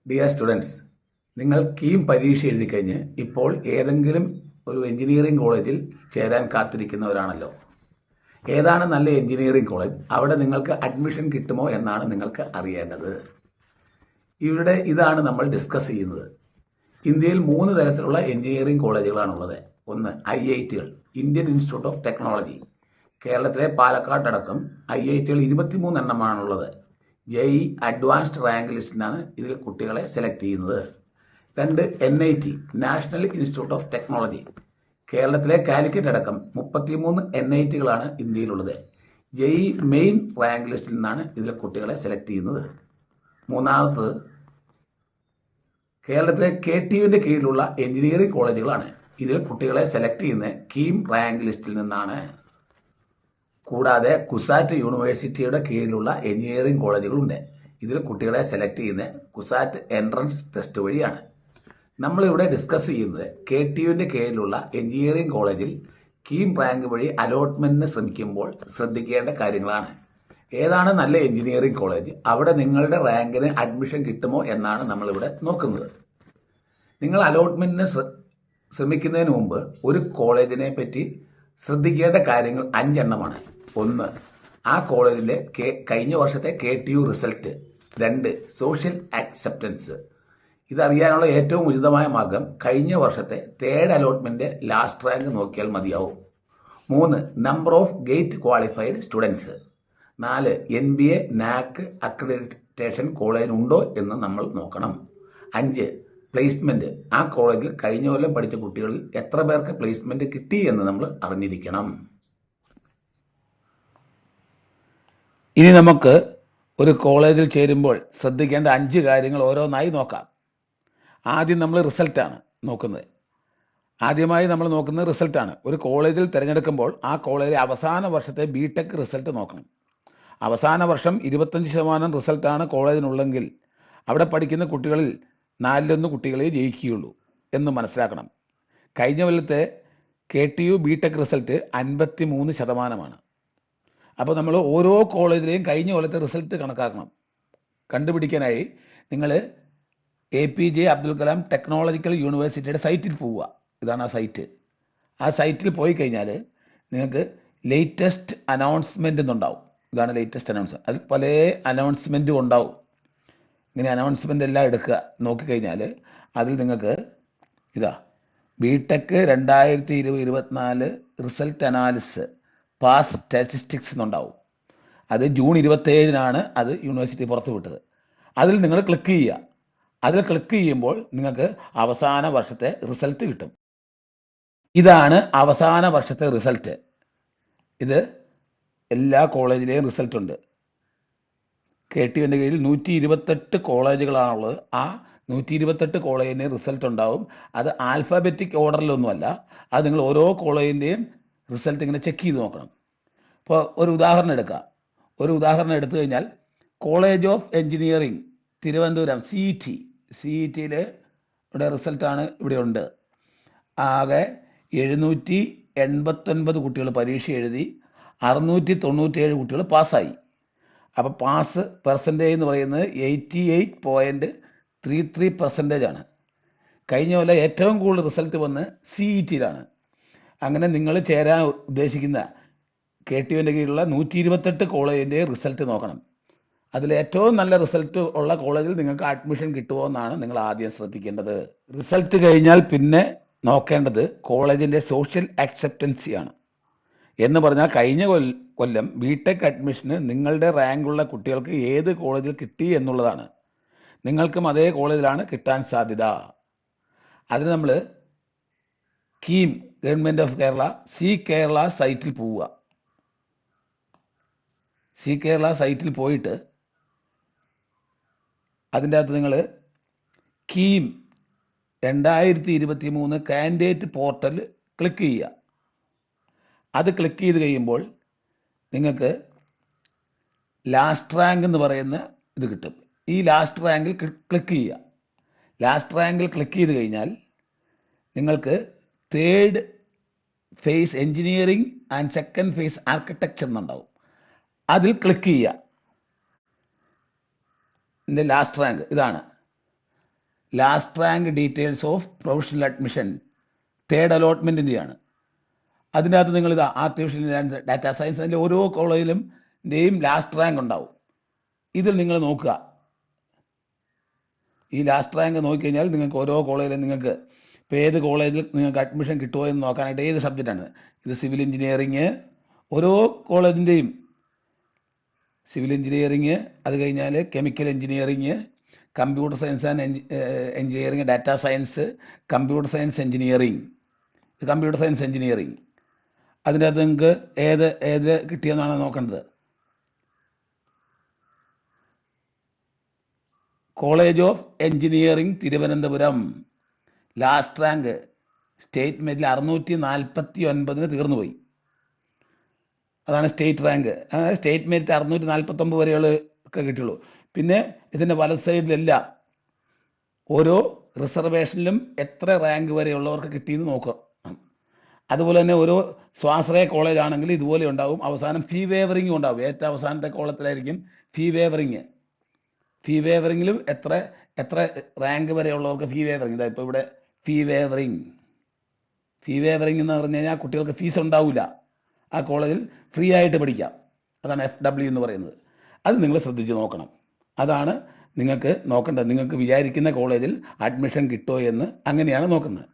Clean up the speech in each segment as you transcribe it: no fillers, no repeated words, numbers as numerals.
Dear students, നിങ്ങൾ കീം പരീക്ഷ എഴുതി കഴിഞ്ഞ് ഇപ്പോൾ ഏതെങ്കിലും ഒരു എഞ്ചിനീയറിംഗ് കോളേജിൽ ചേരാൻ കാത്തിരിക്കുന്നവരാണല്ലോ. ഏതാണ് നല്ല എഞ്ചിനീയറിംഗ് കോളേജ്, അവിടെ നിങ്ങൾക്ക് അഡ്മിഷൻ കിട്ടുമോ എന്നാണ് നിങ്ങൾക്ക് അറിയേണ്ടത്. ഇതാണ് നമ്മൾ ഡിസ്കസ് ചെയ്യുന്നത്. ഇന്ത്യയിൽ 3 തരത്തിലുള്ള എഞ്ചിനീയറിംഗ് കോളേജുകളാണുള്ളത്. ഒന്ന് IIT-കൾ, ഇന്ത്യൻ ഇൻസ്റ്റിറ്റ്യൂട്ട് ഓഫ് ടെക്നോളജി. കേരളത്തിലെ പാലക്കാടടക്കം IIT-കൾ 23 എണ്ണമാണുള്ളത്. JEE അഡ്വാൻസ്ഡ് റാങ്ക് ലിസ്റ്റിനാണ് ഇതിൽ കുട്ടികളെ സെലക്ട് ചെയ്യുന്നത്. 2 NIT, national institute of technology. കേരളത്തിലെ കാലിക്കറ്റ് അടക്കം 33 NIT-കളാണ് ഇന്ത്യയിലുള്ളത്. JEE മെയിൻ റാങ്ക് ലിസ്റ്റിൽ നിന്നാണ് ഇതിൽ കുട്ടികളെ സെലക്ട് ചെയ്യുന്നത്. മൂന്നാമത് കേരളത്തിലെ KTUവിൻ്റെ കീഴിലുള്ള എഞ്ചിനീയറിംഗ് കോളേജുകളാണ്. ഇതിൽ കുട്ടികളെ സെലക്ട് ചെയ്യുന്നത് കീം റാങ്ക് ലിസ്റ്റിൽ നിന്നാണ്. കൂടാതെ കുസാറ്റ് യൂണിവേഴ്സിറ്റിയുടെ കീഴിലുള്ള എഞ്ചിനീയറിംഗ് കോളേജുകളുണ്ട്. ഇതിൽ കുട്ടികളെ സെലക്ട് ചെയ്യുന്നത് കുസാറ്റ് എൻട്രൻസ് ടെസ്റ്റ് വഴിയാണ്. നമ്മളിവിടെ ഡിസ്കസ് ചെയ്യുന്നത് KTUവിൻ്റെ കീഴിലുള്ള എഞ്ചിനീയറിംഗ് കോളേജിൽ കീം റാങ്ക് വഴി അലോട്ട്മെൻറ്റിന് ശ്രമിക്കുമ്പോൾ ശ്രദ്ധിക്കേണ്ട കാര്യങ്ങളാണ്. ഏതാണ് നല്ല എഞ്ചിനീയറിംഗ് കോളേജ്, അവിടെ നിങ്ങളുടെ റാങ്കിന് അഡ്മിഷൻ കിട്ടുമോ എന്നാണ് നമ്മളിവിടെ നോക്കുന്നത്. നിങ്ങൾ അലോട്ട്മെൻറ്റിന് ശ്രമിക്കുന്നതിന് മുമ്പ് ഒരു കോളേജിനെ പറ്റി ശ്രദ്ധിക്കേണ്ട കാര്യങ്ങൾ 5 എണ്ണമാണ്. 1, ആ കോളേജിലെ കഴിഞ്ഞ വർഷത്തെ KTU റിസൾട്ട്. 2, social acceptance. ഇതറിയാനുള്ള ഏറ്റവും ഉചിതമായ മാർഗം കഴിഞ്ഞ വർഷത്തെ 3rd അലോട്ട്മെൻറ്റ് ലാസ്റ്റ് റാങ്ക് നോക്കിയാൽ മതിയാവും. 3, number of GATE qualified students. 4, NBA NAC accreditation കോളേജിനുണ്ടോ എന്ന് നമ്മൾ നോക്കണം. 5, പ്ലേസ്മെൻറ്റ്. ആ കോളേജിൽ കഴിഞ്ഞ കൊല്ലം പഠിച്ച കുട്ടികളിൽ എത്ര പേർക്ക് പ്ലേസ്മെൻറ്റ് കിട്ടി എന്ന് നമ്മൾ അറിഞ്ഞിരിക്കണം. ഇനി നമുക്ക് ഒരു കോളേജിൽ ചേരുമ്പോൾ ശ്രദ്ധിക്കേണ്ട 5 കാര്യങ്ങൾ ഓരോന്നായി നോക്കാം. ആദ്യം നമ്മൾ റിസൾട്ടാണ് നോക്കുന്നത്. ആദ്യമായി നമ്മൾ നോക്കുന്നത് റിസൾട്ടാണ്. ഒരു കോളേജിൽ തിരഞ്ഞെടുക്കുമ്പോൾ ആ കോളേജിലെ അവസാന വർഷത്തെ BTech റിസൾട്ട് നോക്കണം. അവസാന വർഷം 25% റിസൾട്ടാണ് കോളേജിനുള്ളെങ്കിൽ അവിടെ പഠിക്കുന്ന കുട്ടികളിൽ 4 കുട്ടികളെ ജയിക്കുകയുള്ളൂ എന്ന് മനസ്സിലാക്കണം. കഴിഞ്ഞ കൊല്ലത്തെ KTU BTech റിസൾട്ട് 53%. അപ്പോൾ നമ്മൾ ഓരോ കോളേജിലെയും കഴിഞ്ഞ കൊല്ലത്തെ റിസൾട്ട് കണക്കാക്കണം. കണ്ടുപിടിക്കാനായി നിങ്ങൾ APJ അബ്ദുൽ കലാം ടെക്നോളജിക്കൽ യൂണിവേഴ്സിറ്റിയുടെ സൈറ്റിൽ പോവുക. ഇതാണ് ആ സൈറ്റ്. ആ സൈറ്റിൽ പോയി കഴിഞ്ഞാൽ നിങ്ങൾക്ക് ലേറ്റസ്റ്റ് അനൗൺസ്മെൻ്റ് എന്നുണ്ടാവും. ഇതാണ് ലേറ്റസ്റ്റ് അനൗൺസ്മെൻറ്റ്. അതിൽ പല അനൗൺസ്മെൻറ്റും ഉണ്ടാവും. ഇങ്ങനെ അനൗൺസ്മെൻ്റ് എല്ലാം എടുക്കുക. നോക്കിക്കഴിഞ്ഞാൽ അതിൽ നിങ്ങൾക്ക് BTech 2020-24 result analysis pass statistics എന്നുണ്ടാവും. അത് ജൂൺ 27-നാണ് അത് യൂണിവേഴ്സിറ്റി പുറത്തു വിട്ടത്. അതിൽ നിങ്ങൾ ക്ലിക്ക് ചെയ്യുക. അതിൽ ക്ലിക്ക് ചെയ്യുമ്പോൾ നിങ്ങൾക്ക് അവസാന വർഷത്തെ റിസൾട്ട് കിട്ടും. ഇതാണ് അവസാന വർഷത്തെ റിസൾട്ട്. ഇത് എല്ലാ കോളേജിലെയും റിസൾട്ട് ഉണ്ട്. KTUവിൻ്റെ കീഴിൽ 128 കോളേജുകളാണുള്ളത്. ആ 128 കോളേജിന് റിസൾട്ട് ഉണ്ടാവും. അത് ആൽഫാബറ്റിക് ഓർഡറിലൊന്നുമല്ല. അത് നിങ്ങൾ ഓരോ കോളേജിൻ്റെയും റിസൾട്ട് ഇങ്ങനെ ചെക്ക് ചെയ്ത് നോക്കണം. ഇപ്പോൾ ഒരു ഉദാഹരണം എടുക്കുക. ഒരു ഉദാഹരണം എടുത്തു കഴിഞ്ഞാൽ കോളേജ് ഓഫ് എഞ്ചിനീയറിംഗ് തിരുവനന്തപുരം CETയിലെ ഇവിടെ റിസൾട്ടാണ് ഇവിടെ ഉണ്ട്. ആകെ 789 കുട്ടികൾ പരീക്ഷ എഴുതി, 697 കുട്ടികൾ പാസ്സായി. അപ്പോൾ പാസ് പെർസെൻറ്റേജ് എന്ന് പറയുന്നത് 88.33% ആണ്. കഴിഞ്ഞ കൊല്ലം ഏറ്റവും കൂടുതൽ റിസൾട്ട് വന്ന് CETയിലാണ്. അങ്ങനെ നിങ്ങൾ ചേരാൻ ഉദ്ദേശിക്കുന്ന KTUവിൻ്റെ കീഴിലുള്ള 128 കോളേജിൻ്റെ റിസൾട്ട് നോക്കണം. അതിൽ ഏറ്റവും നല്ല റിസൾട്ട് ഉള്ള കോളേജിൽ നിങ്ങൾക്ക് അഡ്മിഷൻ കിട്ടുമോ എന്നാണ് നിങ്ങൾ ആദ്യം ശ്രദ്ധിക്കേണ്ടത്. റിസൾട്ട് കഴിഞ്ഞാൽ പിന്നെ നോക്കേണ്ടത് കോളേജിൻ്റെ സോഷ്യൽ ആക്സെപ്റ്റൻസിയാണ്. എന്ന് പറഞ്ഞാൽ കഴിഞ്ഞ കൊല്ലം BTech അഡ്മിഷന് നിങ്ങളുടെ റാങ്കുള്ള കുട്ടികൾക്ക് ഏത് കോളേജിൽ കിട്ടി എന്നുള്ളതാണ്. നിങ്ങൾക്കും അതേ കോളേജിലാണ് കിട്ടാൻ സാധ്യത. അതിന് നമ്മൾ കീം ഗവൺമെൻറ് ഓഫ് കേരള കേരള സൈറ്റിൽ പോവുക. കേരള സൈറ്റിൽ പോയിട്ട് അതിൻ്റെ അകത്ത് നിങ്ങൾ കീം 2023 കാൻഡിഡേറ്റ് പോർട്ടൽ ക്ലിക്ക് ചെയ്യുക. അത് ക്ലിക്ക് ചെയ്ത് കഴിയുമ്പോൾ നിങ്ങൾക്ക് ലാസ്റ്റ് റാങ്ക് എന്ന് പറയുന്ന ഇത് കിട്ടും. ഈ ലാസ്റ്റ് റാങ്കിൽ ക്ലിക്ക് ചെയ്യുക. ലാസ്റ്റ് റാങ്കിൽ ക്ലിക്ക് ചെയ്ത് കഴിഞ്ഞാൽ നിങ്ങൾക്ക് 3rd phase engineering and 2nd phase architecture എന്നുണ്ടാവും. അതിൽ ക്ലിക്ക് ചെയ്യുക. ഇതിൻ്റെ ലാസ്റ്റ് റാങ്ക് ഇതാണ്. Last rank details of professional admission third അലോട്ട്മെൻറ്റിൻ്റെയാണ്. അതിൻ്റെ അകത്ത് നിങ്ങൾ ഇതാ ആർട്ടിഫിഷ്യൽ ഇൻ്റലിജൻസ്, ഡാറ്റാ സയൻസ്, അതിൻ്റെ ഓരോ കോളേജിലും ലാസ്റ്റ് റാങ്ക് ഉണ്ടാവും. ഇതിൽ നിങ്ങൾ നോക്കുക. ഈ ലാസ്റ്റ് റാങ്ക് നോക്കിക്കഴിഞ്ഞാൽ നിങ്ങൾക്ക് ഓരോ കോളേജിലും നിങ്ങൾക്ക് ഇപ്പോൾ ഏത് കോളേജിൽ നിങ്ങൾക്ക് അഡ്മിഷൻ കിട്ടുമോ എന്ന് നോക്കാനായിട്ട് ഏത് സബ്ജക്റ്റാണ് ഇത്, സിവിൽ എഞ്ചിനീയറിങ്, ഓരോ കോളേജിൻ്റെയും സിവിൽ എഞ്ചിനീയറിങ്, അത് കഴിഞ്ഞാൽ chemical engineering, computer science and engineering, data science, computer science engineering, computer science engineering. അതിൻ്റെ അകത്ത് നിങ്ങൾക്ക് ഏത് കിട്ടിയെന്നാണ് നോക്കേണ്ടത്. College of engineering Thiruvananthapuram last rank state മെറിറ്റിൽ 649 തീർന്നുപോയി. അതാണ് സ്റ്റേറ്റ് റാങ്ക്. സ്റ്റേറ്റ് മെറിറ്റ് 649 വരെയുള്ള ഒക്കെ കിട്ടിയുള്ളൂ. പിന്നെ ഇതിൻ്റെ വലത് സൈഡിലെല്ലാം ഓരോ റിസർവേഷനിലും എത്ര റാങ്ക് വരെയുള്ളവർക്ക് കിട്ടിയെന്ന് നോക്കുക. അതുപോലെ തന്നെ ഓരോ സ്വാശ്രയ കോളേജ് ആണെങ്കിൽ ഇതുപോലെ ഉണ്ടാവും. അവസാനം ഫീ വേവറിംഗും ഉണ്ടാവും. ഏറ്റവും അവസാനത്തെ കോളത്തിലായിരിക്കും ഫീ വേവറിങ്. ഫീ വേവറിങ്ങിലും എത്ര റാങ്ക് വരെയുള്ളവർക്ക് ഫീ വേവറിങ്. ഇതാ ഇപ്പോൾ ഇവിടെ ഫീ വേവറിങ് എന്ന് പറഞ്ഞു കഴിഞ്ഞാൽ കുട്ടികൾക്ക് ഫീസ് ഉണ്ടാവില്ല. ആ കോളേജിൽ ഫ്രീ ആയിട്ട് പഠിക്കാം. അതാണ് FW എന്ന് പറയുന്നത്. അത് നിങ്ങൾ ശ്രദ്ധിച്ച് നോക്കണം. അതാണ് നിങ്ങൾക്ക് നോക്കേണ്ടത്. നിങ്ങൾക്ക് വിചാരിക്കുന്ന കോളേജിൽ അഡ്മിഷൻ കിട്ടുമോ എന്ന് അങ്ങനെയാണ് നോക്കുന്നത്.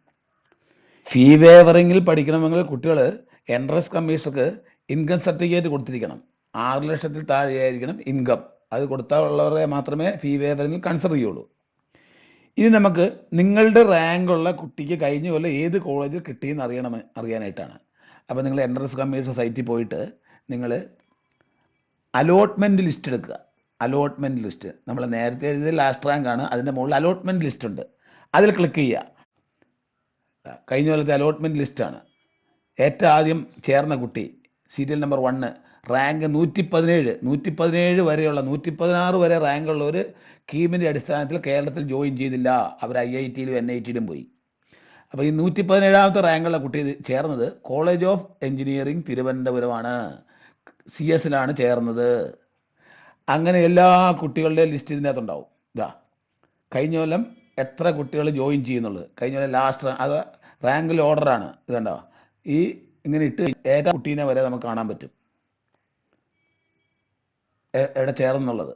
ഫീ വേവറിങ്ങിൽ പഠിക്കണമെങ്കിൽ കുട്ടികൾ എൻട്രൻസ് കമ്മീഷണർക്ക് ഇൻകം സർട്ടിഫിക്കറ്റ് കൊടുത്തിരിക്കണം. 6 ലക്ഷത്തിൽ താഴെയായിരിക്കണം ഇൻകം. അത് കൊടുത്താലുള്ളവരെ മാത്രമേ ഫീ വേവറിങ്ങിൽ കൺസിഡർ ചെയ്യുള്ളൂ. ഇനി നമുക്ക് നിങ്ങളുടെ റാങ്കുള്ള കുട്ടിക്ക് കഴിഞ്ഞ കൊല്ലം ഏത് കോളേജിൽ കിട്ടിയെന്ന് അറിയാനായിട്ടാണ്. അപ്പോൾ നിങ്ങൾ എൻട്രൻസ് കമ്മീഷൻ സൈറ്റിൽ പോയിട്ട് നിങ്ങൾ അലോട്ട്മെൻറ്റ് ലിസ്റ്റ് എടുക്കുക. അലോട്ട്മെൻറ്റ് ലിസ്റ്റ് നമ്മൾ നേരത്തെ എഴുതിയ ലാസ്റ്റ് റാങ്ക് ആണ്. അതിൻ്റെ മുകളിൽ അലോട്ട്മെൻറ്റ് ലിസ്റ്റ് ഉണ്ട്. അതിൽ ക്ലിക്ക് ചെയ്യുക. കഴിഞ്ഞ കൊല്ലത്തെ അലോട്ട്മെൻറ്റ് ലിസ്റ്റാണ്. ഏറ്റവും ആദ്യം ചേർന്ന കുട്ടി സീരിയൽ നമ്പർ 1 റാങ്ക് 117 വരെയുള്ള 116 വരെ റാങ്കുള്ളവർ കീമിൻ്റെ അടിസ്ഥാനത്തിൽ കേരളത്തിൽ ജോയിൻ ചെയ്തില്ല. അവർ IITയിലും NITയിലും പോയി. അപ്പോൾ ഈ 117ാമത്തെ റാങ്കുള്ള കുട്ടി ചേർന്നത് കോളേജ് ഓഫ് എഞ്ചിനീയറിംഗ് തിരുവനന്തപുരമാണ്. CS ചേർന്നത്. അങ്ങനെ എല്ലാ കുട്ടികളുടെ ലിസ്റ്റ് ഇതിൻ്റെ അകത്തുണ്ടാവും. ഇതാ കഴിഞ്ഞ കൊല്ലം എത്ര കുട്ടികൾ ജോയിൻ ചെയ്യുന്നുള്ളത്, കഴിഞ്ഞ കൊല്ലം ലാസ്റ്റ് അത് റാങ്കിൽ ഓർഡറാണ്. ഇതുണ്ടോ, ഈ ഇങ്ങനെ ഇട്ട് ഏക കുട്ടീനെ വരെ നമുക്ക് കാണാൻ പറ്റും എവിടെ ചേർന്നുള്ളത്.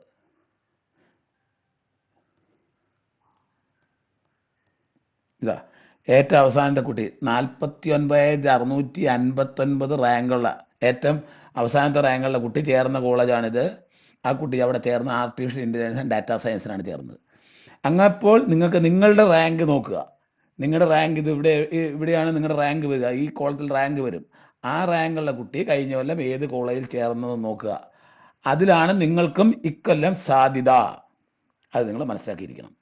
ഇതാ ഏറ്റവും അവസാനത്തെ കുട്ടി 49,659 റാങ്കുള്ള ഏറ്റവും അവസാനത്തെ റാങ്കുള്ള കുട്ടി ചേർന്ന കോളേജാണിത്. ആ കുട്ടി അവിടെ ചേർന്ന് ആർട്ടിഫിഷ്യൽ ഇൻ്റലിജൻസ് ആൻഡ് ഡാറ്റാ സയൻസിനാണ് ചേർന്നത്. അങ്ങപ്പോൾ നിങ്ങൾക്ക് നിങ്ങളുടെ റാങ്ക് നോക്കുക. നിങ്ങളുടെ റാങ്ക് ഇത് ഇവിടെയാണ് നിങ്ങളുടെ റാങ്ക് വരിക. ഈ കോളത്തിൽ റാങ്ക് വരും. ആ റാങ്കുള്ള കുട്ടി കഴിഞ്ഞ കൊല്ലം ഏത് കോളേജിൽ ചേർന്നതെന്ന് നോക്കുക. അതിലാണ് നിങ്ങൾക്കും ഇക്കൊല്ലം സാധ്യത. അത് നിങ്ങൾ മനസ്സിലാക്കിയിരിക്കണം.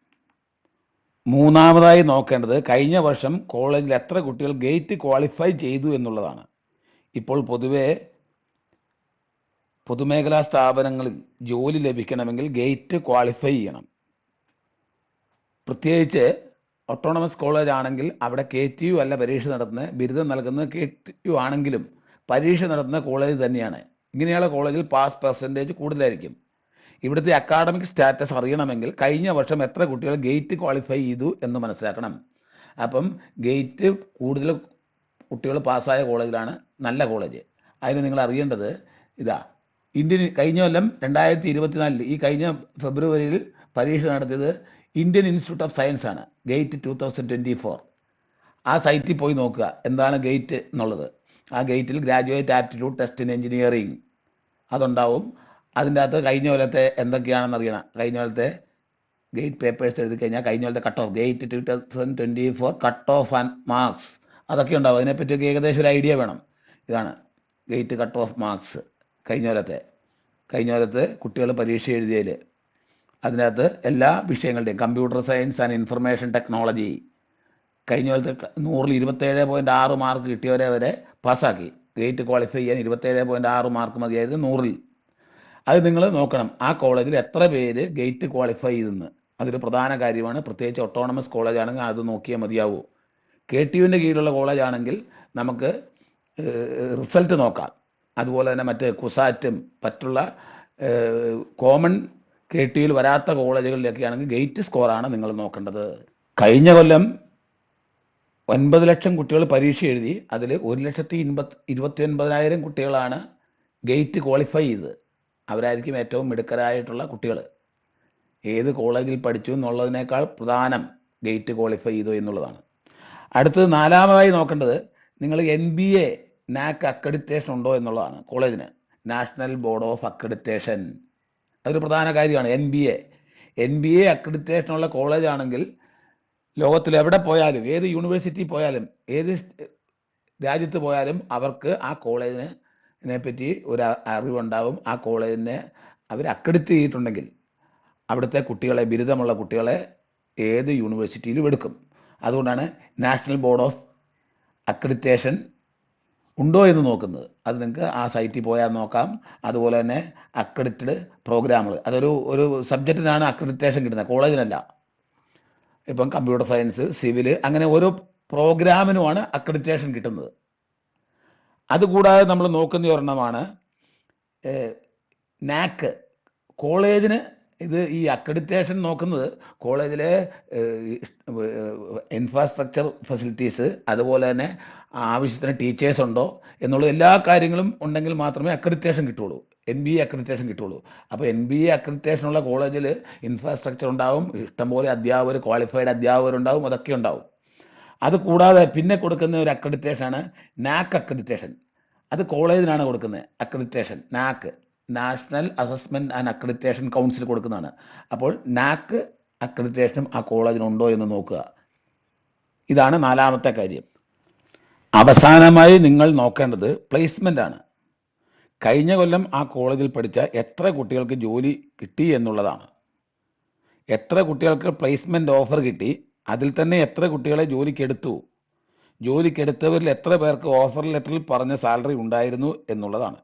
മൂന്നാമതായി നോക്കേണ്ടത് കഴിഞ്ഞ വർഷം കോളേജിൽ എത്ര കുട്ടികൾ ഗേറ്റ് ക്വാളിഫൈ ചെയ്തു എന്നുള്ളതാണ്. ഇപ്പോൾ പൊതുമേഖലാ സ്ഥാപനങ്ങളിൽ ജോലി ലഭിക്കണമെങ്കിൽ ഗേറ്റ് ക്വാളിഫൈ ചെയ്യണം. പ്രത്യേകിച്ച് ഓട്ടോണമസ് കോളേജ് ആണെങ്കിൽ അവിടെ KTU അല്ല പരീക്ഷ നടത്തുന്നത്. ബിരുദം നൽകുന്നത് KTU ആണെങ്കിലും പരീക്ഷ നടത്തുന്ന കോളേജ് തന്നെയാണ്. ഇങ്ങനെയുള്ള കോളേജിൽ പാസ് പെർസെൻറ്റേജ് കൂടുതലായിരിക്കും. ഇവിടുത്തെ അക്കാഡമിക് സ്റ്റാറ്റസ് അറിയണമെങ്കിൽ കഴിഞ്ഞ വർഷം എത്ര കുട്ടികൾ ഗേറ്റ് ക്വാളിഫൈ ചെയ്തു എന്ന് മനസ്സിലാക്കണം. അപ്പം ഗേറ്റ് കൂടുതൽ കുട്ടികൾ പാസ്സായ കോളേജിലാണ് നല്ല കോളേജ്. അതിന് നിങ്ങൾ അറിയേണ്ടത് ഇതാ, കഴിഞ്ഞ കൊല്ലം 2024 ഈ കഴിഞ്ഞ ഫെബ്രുവരിയിൽ പരീക്ഷ നടത്തിയത് ഇന്ത്യൻ ഇൻസ്റ്റിറ്റ്യൂട്ട് ഓഫ് സയൻസ് ആണ്. ഗേറ്റ് 2024 ആ സൈറ്റിൽ പോയി നോക്കുക എന്താണ് ഗേറ്റ് എന്നുള്ളത്. ആ ഗേറ്റിൽ graduate aptitude test in engineering അതുണ്ടാവും. അതിൻ്റെ അകത്ത് കഴിഞ്ഞ കൊല്ലത്തെ എന്തൊക്കെയാണെന്ന് അറിയണം. കഴിഞ്ഞ കൊല്ലത്തെ ഗേറ്റ് പേപ്പേഴ്സ് എഴുതി കഴിഞ്ഞാൽ കഴിഞ്ഞ കൊല്ലത്തെ cut off gate 2024 cut off and marks അതൊക്കെ ഉണ്ടാവും. അതിനെപ്പറ്റിയൊക്കെ ഏകദേശം ഒരു ഐഡിയ വേണം. ഇതാണ് ഗേറ്റ് കട്ട് ഓഫ് മാർക്സ്. കഴിഞ്ഞ കൊല്ലത്തെ കുട്ടികൾ പരീക്ഷ എഴുതിയതിൽ അതിനകത്ത് എല്ലാ വിഷയങ്ങളുടെയും computer science and information technology കഴിഞ്ഞ കൊല്ലത്തെ 100ൽ 27.6 മാർക്ക് കിട്ടിയവരെ വരെ പാസ്സാക്കി. ഗേറ്റ് ക്വാളിഫൈ ചെയ്യാൻ 27.6 മാർക്ക് മതിയായിരുന്നു 100ൽ. അത് നിങ്ങൾ നോക്കണം ആ കോളേജിൽ എത്ര പേര് ഗേറ്റ് ക്വാളിഫൈ ചെയ്തെന്ന്. അതൊരു പ്രധാന കാര്യമാണ്. പ്രത്യേകിച്ച് ഓട്ടോണമസ് കോളേജ് ആണെങ്കിൽ അത് നോക്കിയാൽ മതിയാവൂ. KTUവിൻ്റെ കീഴിലുള്ള കോളേജ് ആണെങ്കിൽ നമുക്ക് റിസൾട്ട് നോക്കാം. അതുപോലെ തന്നെ മറ്റ് കുസാറ്റും മറ്റുള്ള കോമൺ KT യിൽ വരാത്ത കോളേജുകളിലൊക്കെ ആണെങ്കിൽ ഗേറ്റ് സ്കോറാണ് നിങ്ങൾ നോക്കേണ്ടത്. കഴിഞ്ഞ കൊല്ലം 9 ലക്ഷം കുട്ടികൾ പരീക്ഷ എഴുതി. അതിൽ 1,29,000 കുട്ടികളാണ് ഗേറ്റ് ക്വാളിഫൈ ചെയ്തത്. അവരായിരിക്കും ഏറ്റവും മിടുക്കരായിട്ടുള്ള കുട്ടികൾ. ഏത് കോളേജിൽ പഠിച്ചു എന്നുള്ളതിനേക്കാൾ പ്രധാനം ഗേറ്റ് ക്വാളിഫൈ ചെയ്തു എന്നുള്ളതാണ്. അടുത്തത് നാലാമതായി നോക്കേണ്ടത് നിങ്ങൾ NBA NAC അക്രഡിറ്റേഷൻ ഉണ്ടോ എന്നുള്ളതാണ്. കോളേജിന് നാഷണൽ ബോർഡ് ഓഫ് അക്രഡിറ്റേഷൻ അതൊരു പ്രധാന കാര്യമാണ്. NBA അക്രഡിറ്റേഷനുള്ള കോളേജ് ആണെങ്കിൽ ലോകത്തിൽ എവിടെ പോയാലും, ഏത് യൂണിവേഴ്സിറ്റി പോയാലും, ഏത് രാജ്യത്ത് പോയാലും അവർക്ക് ആ കോളേജിനെ പറ്റി ഒരു അറിവുണ്ടാവും. ആ കോളേജിനെ അവർ അക്രഡിറ്റ് ചെയ്തിട്ടുണ്ടെങ്കിൽ അവിടുത്തെ കുട്ടികളെ, ബിരുദമുള്ള കുട്ടികളെ ഏത് യൂണിവേഴ്സിറ്റിയിലും എടുക്കും. അതുകൊണ്ടാണ് നാഷണൽ ബോർഡ് ഓഫ് അക്രഡിറ്റേഷൻ ഉണ്ടോ എന്ന് നോക്കുന്നത്. അത് നിങ്ങൾക്ക് ആ സൈറ്റിൽ പോയാൽ നോക്കാം. അതുപോലെ തന്നെ അക്രഡിറ്റഡ് പ്രോഗ്രാമുകൾ, ഒരു സബ്ജക്റ്റിനാണ് അക്രഡിറ്റേഷൻ കിട്ടുന്നത്, കോളേജിനല്ല. ഇപ്പം കമ്പ്യൂട്ടർ സയൻസ്, സിവിൽ, അങ്ങനെ ഓരോ പ്രോഗ്രാമിനുമാണ് അക്രഡിറ്റേഷൻ കിട്ടുന്നത്. അതുകൂടാതെ നമ്മൾ നോക്കുന്ന ഒരെണ്ണമാണ് NAC. കോളേജിന് ഈ അക്രഡിറ്റേഷൻ നോക്കുന്നത് കോളേജിലെ ഇൻഫ്രാസ്ട്രക്ചർ ഫെസിലിറ്റീസ്, അതുപോലെ തന്നെ ആവശ്യത്തിന് ടീച്ചേഴ്സ് ഉണ്ടോ എന്നുള്ള എല്ലാ കാര്യങ്ങളും ഉണ്ടെങ്കിൽ മാത്രമേ അക്രഡിറ്റേഷൻ കിട്ടുള്ളൂ, NBA അക്രഡിറ്റേഷൻ കിട്ടുള്ളൂ. അപ്പോൾ NBA അക്രഡിറ്റേഷനുള്ള കോളേജിൽ ഇൻഫ്രാസ്ട്രക്ചർ ഉണ്ടാവും, ഇഷ്ടംപോലെ അധ്യാപകർ, ക്വാളിഫൈഡ് അധ്യാപകരുണ്ടാവും, അതൊക്കെ ഉണ്ടാവും. അത് കൂടാതെ പിന്നെ കൊടുക്കുന്ന ഒരു അക്രഡിറ്റേഷനാണ് NAC അക്രഡിറ്റേഷൻ. അത് കോളേജിനാണ് കൊടുക്കുന്നത് accreditation. NAC national assessment and accreditation council കൊടുക്കുന്നതാണ്. അപ്പോൾ NAC അക്രഡിറ്റേഷനും ആ കോളേജിനുണ്ടോ എന്ന് നോക്കുക. ഇതാണ് നാലാമത്തെ കാര്യം. അവസാനമായി നിങ്ങൾ നോക്കേണ്ടത് പ്ലേസ്മെന്റ് ആണ്. കഴിഞ്ഞ കൊല്ലം ആ കോളേജിൽ പഠിച്ച എത്ര കുട്ടികൾക്ക് ജോലി കിട്ടി എന്നുള്ളതാണ്. എത്ര കുട്ടികൾക്ക് പ്ലേസ്മെന്റ് ഓഫർ കിട്ടി, അതിൽ തന്നെ എത്ര കുട്ടികളെ ജോലിക്കെടുത്തു, ജോലിക്കെടുത്തവരിൽ എത്ര പേർക്ക് ഓഫർ ലെറ്ററിൽ പറഞ്ഞ സാലറി ഉണ്ടായിരുന്നു എന്നുള്ളതാണ്.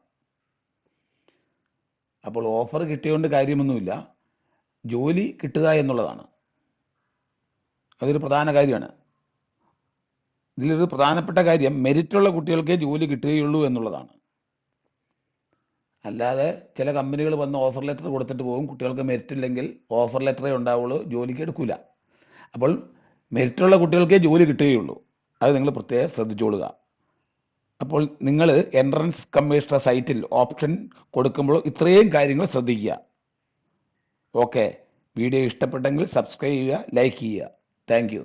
അപ്പോൾ ഓഫർ കിട്ടിയോണ്ട് കാര്യമൊന്നുമില്ല, ജോലി കിട്ടുക എന്നുള്ളതാണ്. അതൊരു പ്രധാന കാര്യമാണ്. ഇതിലൊരു പ്രധാനപ്പെട്ട കാര്യം മെരിറ്റുള്ള കുട്ടികൾക്കേ ജോലി കിട്ടുകയുള്ളൂ എന്നുള്ളതാണ്. അല്ലാതെ ചില കമ്പനികൾ വന്ന് ഓഫർ ലെറ്റർ കൊടുത്തിട്ട് പോകും, കുട്ടികൾക്ക് മെരിറ്റ് ഇല്ലെങ്കിൽ ഓഫർ ലെറ്ററേ ഉണ്ടാവുള്ളൂ, ജോലിക്ക് എടുക്കൂല. അപ്പോൾ മെരിറ്റുള്ള കുട്ടികൾക്കേ ജോലി കിട്ടുകയുള്ളൂ. അത് നിങ്ങൾ പ്രത്യേകം ശ്രദ്ധിച്ചോളുക. അപ്പോൾ നിങ്ങൾ എൻട്രൻസ് കമ്മീഷണർ സൈറ്റിൽ ഓപ്ഷൻ കൊടുക്കുമ്പോൾ ഇത്രയും കാര്യങ്ങൾ ശ്രദ്ധിക്കുക. ഓക്കെ, വീഡിയോ ഇഷ്ടപ്പെട്ടെങ്കിൽ സബ്സ്ക്രൈബ് ചെയ്യുക, ലൈക്ക് ചെയ്യുക. Thank you.